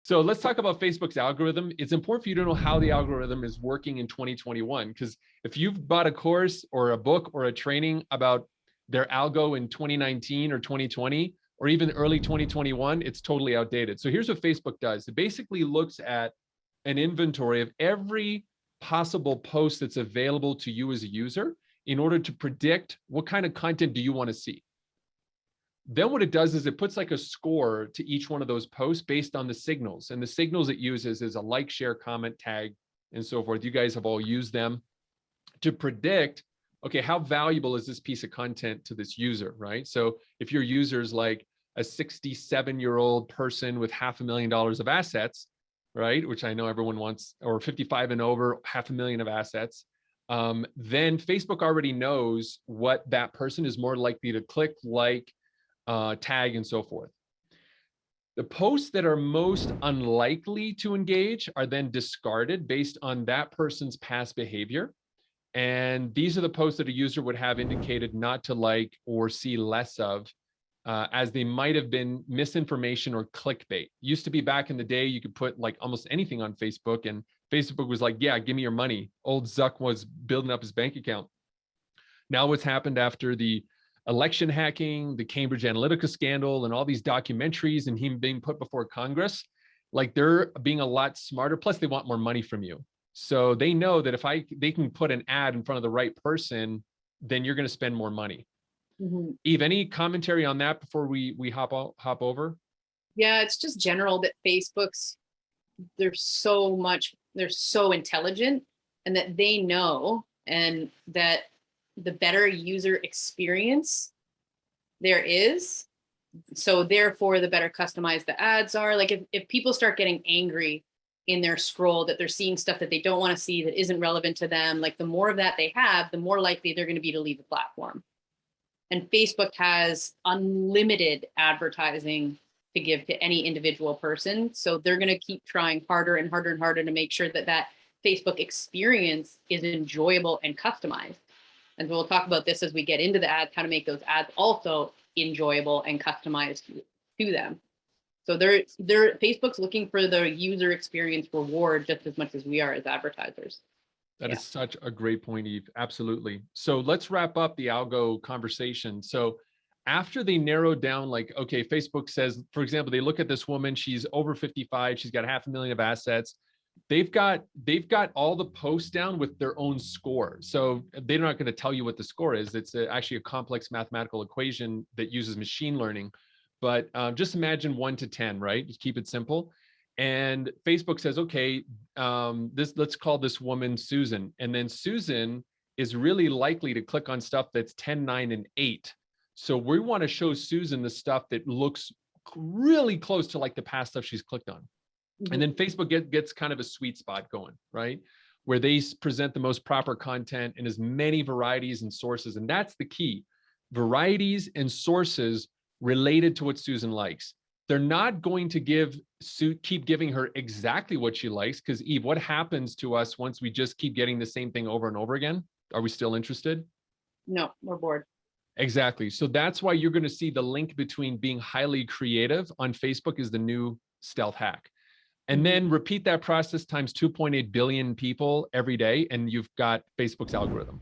So let's talk about Facebook's algorithm. It's important for you to know how the algorithm is working in 2021, because if you've bought a course or a book or a training about their algo in 2019 or 2020, or even early 2021, it's totally outdated. So here's what Facebook does. It basically looks at an inventory of every possible post that's available to you as a user in order to predict what kind of content do you want to see. Then what it does is it puts like a score to each one of those posts based on the signals. And the signals it uses is a like, share, comment, tag, and so forth. You guys have all used them to predict, okay, how valuable is this piece of content to this user, right? So if your user's like a 67-year-old person with $500,000 of assets, right, which I know everyone wants, or 55 and over, $500,000 of assets, then Facebook already knows what that person is more likely to click, like, tag, and so forth. The posts that are most unlikely to engage are then discarded based on that person's past behavior. And these are the posts that a user would have indicated not to like or see less of, as they might have been misinformation or clickbait. Used to be back in the day, you could put like almost anything on Facebook, and Facebook was like, yeah, give me your money. Old Zuck was building up his bank account. Now what's happened after the election hacking, the Cambridge Analytica scandal, and all these documentaries and him being put before Congress, like they're being a lot smarter. Plus they want more money from you. So they know that if they can put an ad in front of the right person, then you're going to spend more money. Mm-hmm. Eve, any commentary on that before we hop over? Yeah, it's just general that they're so intelligent, and that they know, and that the better user experience there is, so therefore the better customized the ads are. Like if people start getting angry in their scroll that they're seeing stuff that they don't want to see, that isn't relevant to them, like the more of that they have, the more likely they're going to be to leave the platform. And Facebook has unlimited advertising to give to any individual person. So they're going to keep trying harder and harder and harder to make sure that that Facebook experience is enjoyable and customized. And we'll talk about this as we get into the ads, how to make those ads also enjoyable and customized to them. So Facebook's looking for the user experience reward just as much as we are as advertisers. That is such a great point, Eve. Absolutely. So let's wrap up the algo conversation. So after they narrow down, like, okay, Facebook says, for example, they look at this woman, she's over 55, she's got $500,000 of assets. They've got all the posts down with their own score. So they're not going to tell you what the score is. It's actually a complex mathematical equation that uses machine learning. But just imagine 1 to 10, right? Just keep it simple. And Facebook says, okay, let's call this woman Susan. And then Susan is really likely to click on stuff that's 10, 9, and 8. So we want to show Susan the stuff that looks really close to like the past stuff she's clicked on. Mm-hmm. And then Facebook gets kind of a sweet spot going, right? Where they present the most proper content in as many varieties and sources. And that's the key. Varieties and sources related to what Susan likes. They're not going to keep giving her exactly what she likes, because Eve, what happens to us once we just keep getting the same thing over and over again? Are we still interested? No, we're bored. Exactly. So that's why you're going to see the link between being highly creative on Facebook is the new stealth hack. And then repeat that process times 2.8 billion people every day, and you've got Facebook's algorithm.